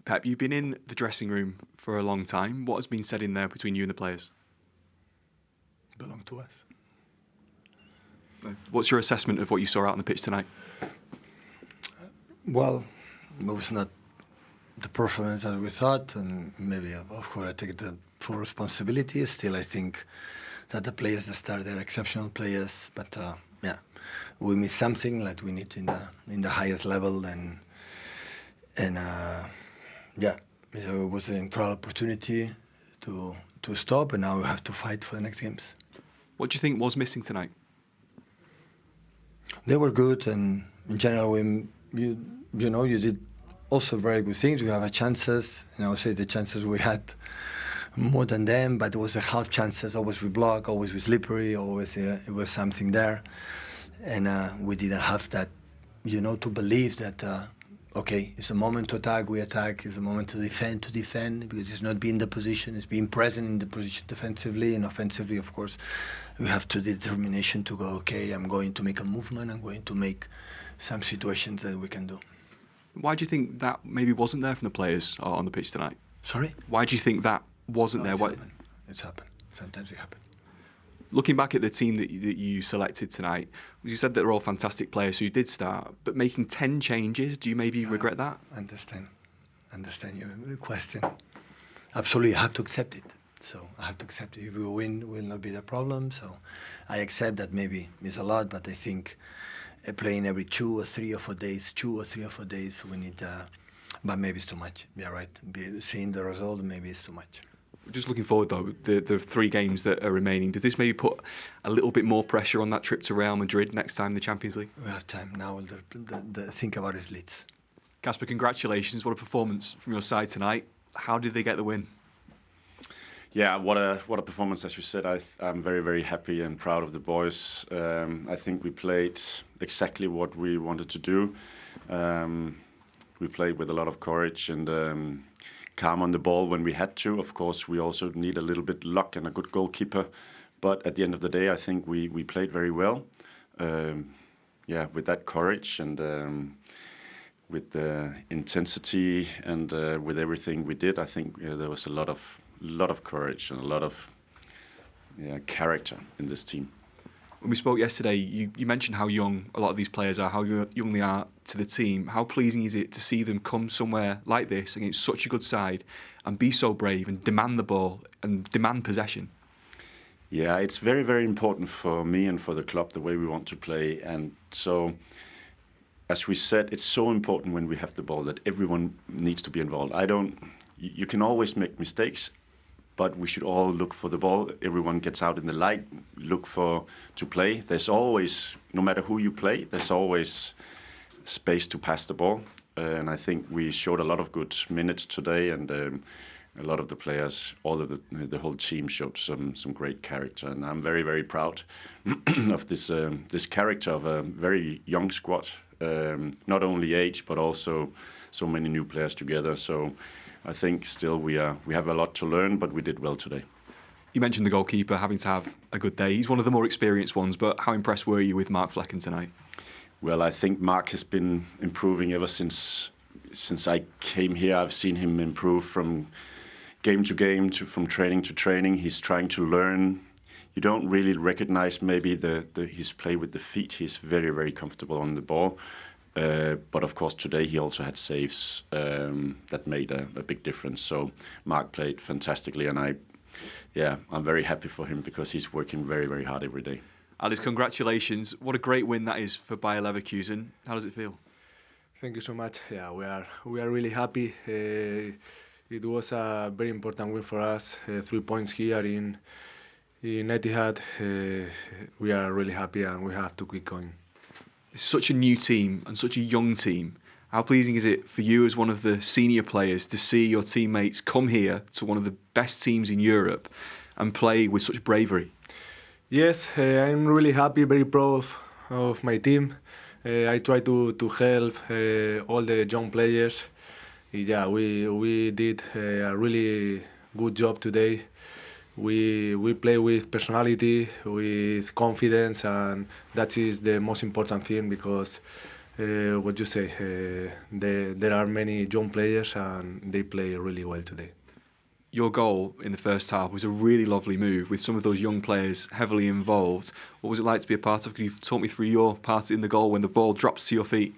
Pep, you've been in the dressing room for a long time. What has been said in there between you and the players? Belong to us. What's your assessment of what you saw out on the pitch tonight? Well, it was not the performance that we thought, and maybe, of course, I take the full responsibility. Still, I think that the players that started are exceptional players, but yeah, we missed something like we need in the highest level, and yeah, so it was an incredible opportunity to stop, and now we have to fight for the next games. What do you think was missing tonight? They were good, and in general, you did also very good things. We have a chances, and I would say the chances we had more than them, but it was a half chances. Always we block, always we slippery, always it was something there, and we didn't have that, to believe that. Okay, it's a moment to attack, we attack. It's a moment to defend, because it's not being in the position, it's being present in the position defensively and offensively, of course. We have to determination to go, okay, I'm going to make a movement, I'm going to make some situations that we can do. Why do you think that maybe wasn't there from the players on the pitch tonight? Sorry? Why do you think that wasn't there? It's happened. Sometimes it happens. Looking back at the team that you selected tonight, you said that they're all fantastic players who did start, but making 10 changes, do you maybe regret that? Understand your question. Absolutely, I have to accept it. So I have to accept it. If we win, it will not be the problem. So I accept that maybe it's a lot, but I think playing every 2 or 3 or 4 days, we need, but maybe it's too much. Yeah, right. Seeing the result, maybe it's too much. Just looking forward though, the 3 games that are remaining, does this maybe put a little bit more pressure on that trip to Real Madrid next time in the Champions League? We have time now. The think about is Leeds. Kasper, congratulations! What a performance from your side tonight. How did they get the win? Yeah, what a performance! As you said, I'm very, very happy and proud of the boys. I think we played exactly what we wanted to do. We played with a lot of courage and calm on the ball when we had to. Of course, we also need a little bit luck and a good goalkeeper. But at the end of the day, I think we played very well. Yeah, with that courage and with the intensity and with everything we did, I think there was a lot of courage and a lot of character in this team. When we spoke yesterday, you mentioned how young a lot of these players are, how young they are to the team. How pleasing is it to see them come somewhere like this against such a good side and be so brave and demand the ball and demand possession? Yeah, it's very, very important for me and for the club, the way we want to play. And so, as we said, it's so important when we have the ball that everyone needs to be involved. You can always make mistakes, but we should all look for the ball. Everyone gets out in the light, look to play. There's always, no matter who you play, there's always space to pass the ball. And I think we showed a lot of good minutes today, and a lot of the players, all of the whole team showed some great character. And I'm very, very proud of this character of a very young squad. Not only age, but also so many new players together. So I think still we have a lot to learn, but we did well today. You mentioned the goalkeeper having to have a good day. He's one of the more experienced ones, but how impressed were you with Mark Flekken tonight? Well, I think Mark has been improving ever since I came here. I've seen him improve from game to game, from training to training. He's trying to learn. You don't really recognize maybe his play with the feet. He's very, very comfortable on the ball. But of course, today he also had saves that made a big difference. So Mark played fantastically, and I'm very happy for him because he's working very, very hard every day. Alice, congratulations. What a great win that is for Bayer Leverkusen. How does it feel? Thank you so much. Yeah, we are really happy. It was a very important win for us. 3 points here in Etihad. We are really happy, and we have to keep going. It's such a new team and such a young team. How pleasing is it for you as one of the senior players to see your teammates come here to one of the best teams in Europe and play with such bravery? Yes, I'm really happy, very proud of my team. I try to help all the young players. Yeah, we did a really good job today. We play with personality, with confidence, and that is the most important thing, because what you say, there are many young players and they play really well today. Your goal in the first half was a really lovely move with some of those young players heavily involved. What was it like to be a part of? Can you talk me through your part in the goal when the ball drops to your feet?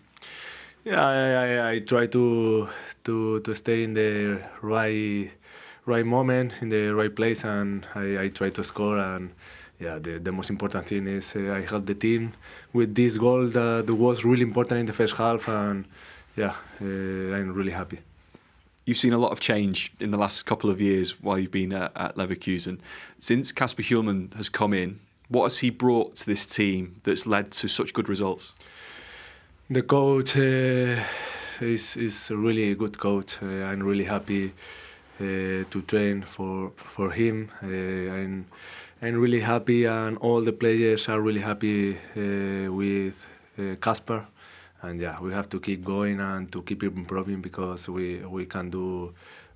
Yeah, I try to stay in the right moment, in the right place, and I try to score. And yeah, the most important thing is I helped the team with this goal that was really important in the first half, and yeah, I'm really happy. You've seen a lot of change in the last couple of years while you've been at Leverkusen. Since Kasper Hjulmand has come in, what has he brought to this team that's led to such good results? The coach is a really good coach. I'm really happy to train for him. I'm really happy, and all the players are really happy with Kasper. And yeah, we have to keep going and to keep improving because we can do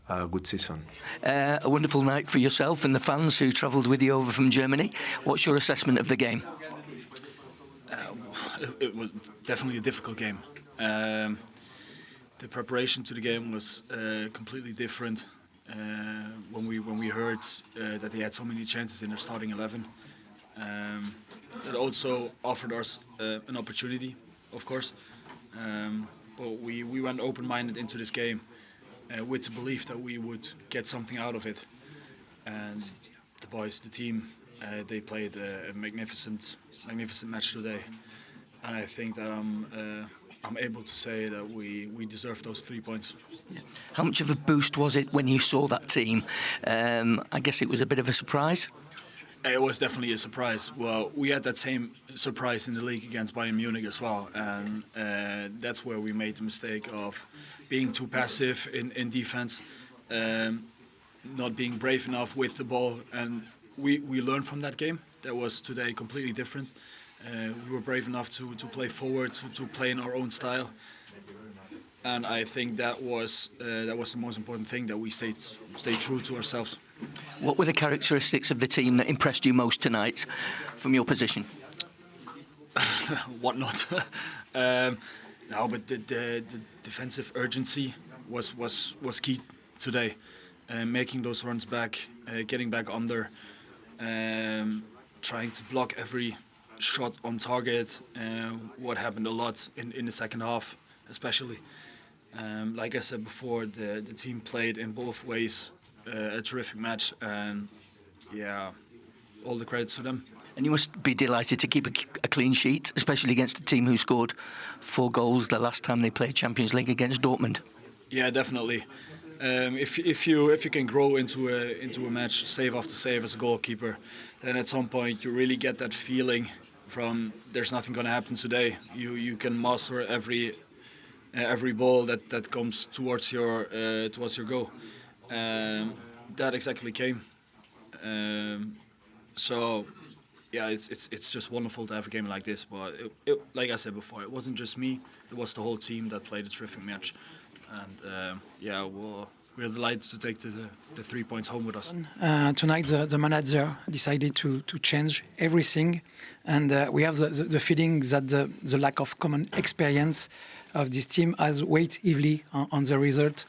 a good season. A wonderful night for yourself and the fans who travelled with you over from Germany. What's your assessment of the game? It was definitely a difficult game. The preparation to the game was completely different. When we heard that they had so many chances in their starting 11, that also offered us an opportunity, of course. But we went open-minded into this game with the belief that we would get something out of it. And the boys, the team, they played a magnificent match today. And I think that I'm able to say that we deserve those 3 points. Yeah. How much of a boost was it when you saw that team? I guess it was a bit of a surprise. It was definitely a surprise. Well, we had that same surprise in the league against Bayern Munich as well, and that's where we made the mistake of being too passive in defense, not being brave enough with the ball, and we learned from that game. That was today completely different. We were brave enough to play forward, to play in our own style, and I think that was the most important thing, that we stayed true to ourselves. What were the characteristics of the team that impressed you most tonight, from your position? What not? No, but the defensive urgency was key today. Making those runs back, getting back under, trying to block every shot on target. What happened a lot in the second half, especially. Like I said before, the team played in both ways. A terrific match, and yeah, all the credits to them. And you must be delighted to keep a clean sheet, especially against a team who scored 4 goals the last time they played Champions League against Dortmund. Yeah, definitely. If you can grow into a match save after save as a goalkeeper, then at some point you really get that feeling from there's nothing going to happen today. You can master every ball that comes towards your goal. That exactly came. So, yeah, it's just wonderful to have a game like this. But like I said before, it wasn't just me; it was the whole team that played a terrific match. And yeah, we're delighted to take the 3 points home with us. Tonight, the manager decided to change everything, and we have the feeling that the lack of common experience of this team has weighed heavily on the result.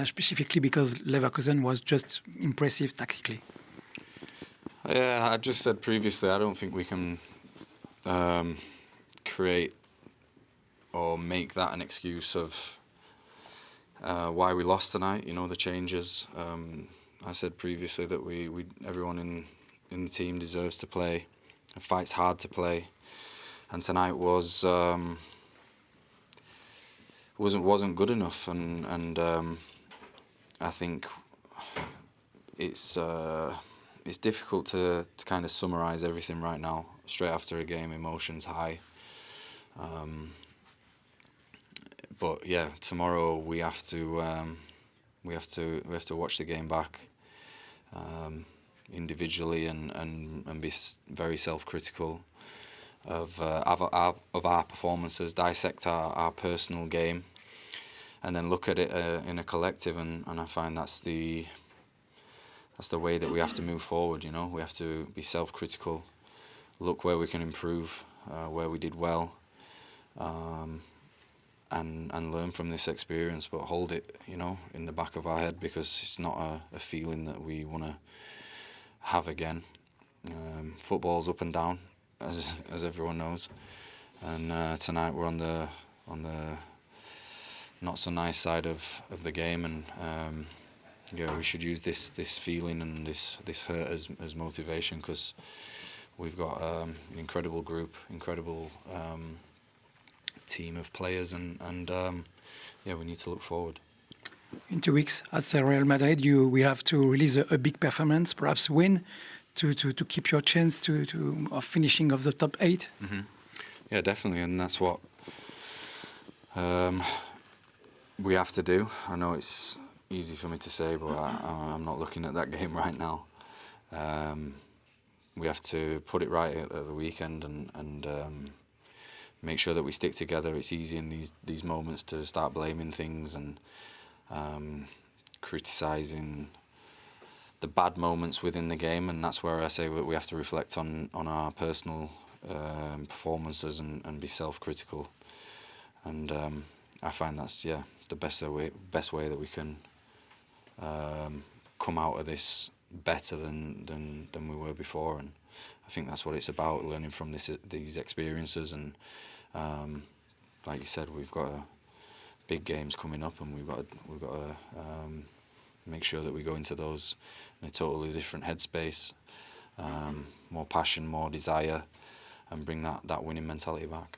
Specifically because Leverkusen was just impressive tactically. Yeah, I just said previously, I don't think we can create or make that an excuse of why we lost tonight. You know, the changes. I said previously that everyone in the team deserves to play and fights hard to play, and tonight wasn't good enough, and I think it's difficult to kind of summarise everything right now. Straight after a game, emotions high. But yeah, tomorrow we have to watch the game back individually and be very self-critical of our performances, dissect our personal game, and then look at it in a collective, and I find that's the way that we have to move forward. You know, we have to be self-critical, look where we can improve, where we did well, and learn from this experience, but hold it, in the back of our head, because it's not a feeling that we want to have again. Football's up and down, as everyone knows, and tonight we're on the not so nice side of the game, and we should use this feeling and this hurt as motivation, because we've got an incredible group, incredible team of players, and we need to look forward. In 2 weeks at Real Madrid, you will have to release a big performance, perhaps win, to keep your chance of finishing of the top 8. Mm-hmm. Yeah, definitely, and that's what we have to do. I know it's easy for me to say, but I'm not looking at that game right now. We have to put it right at the weekend and make sure that we stick together. It's easy in these moments to start blaming things and criticising the bad moments within the game, and that's where I say we have to reflect on our personal performances and be self-critical. And I find that's the best way that we can come out of this better than we were before. And I think that's what it's about, learning from these experiences. And like you said, we've got big games coming up, and we've got to make sure that we go into those in a totally different headspace, more passion, more desire, and bring that winning mentality back.